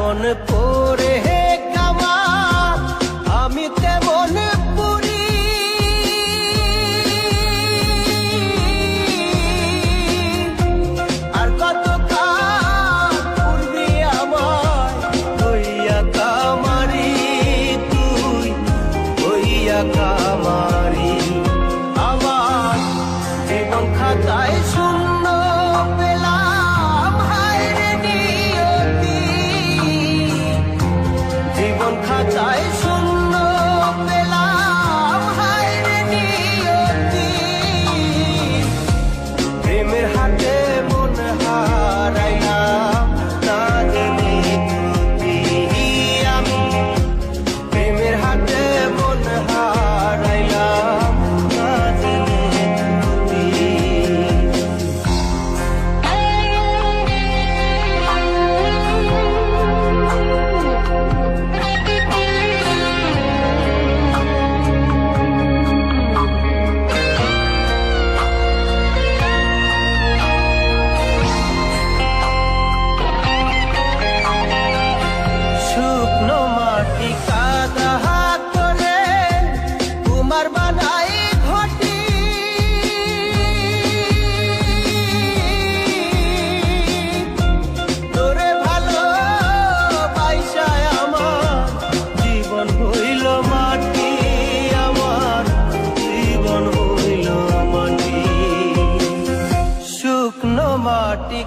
যেমন পরে হে কামার আমি তেমন পুরি। আর কত কাল পূর্বি আমার হইয়া কামারি, তুই হইয়া কামারি। আমার জীবন খাতায় শূন্য পেলাম, হায় রে নিয়তি। জীবন খাতায় শূন্য পেলাম, হায় রে নিয়তি। প্রেমের হাতে মন হারাইলাম, না জেনে ত্রুটি আমি। প্রেমের হাতে মন হারাইলাম, না জেনে ত্রুটি। শুকনো মাটি কাদা করে তোমার বানাই ঘটি। তোরে ভালো বাইসায় আমার জীবন হইল মাটি, আমার জীবন হইল মাটি। শুকনো মাটি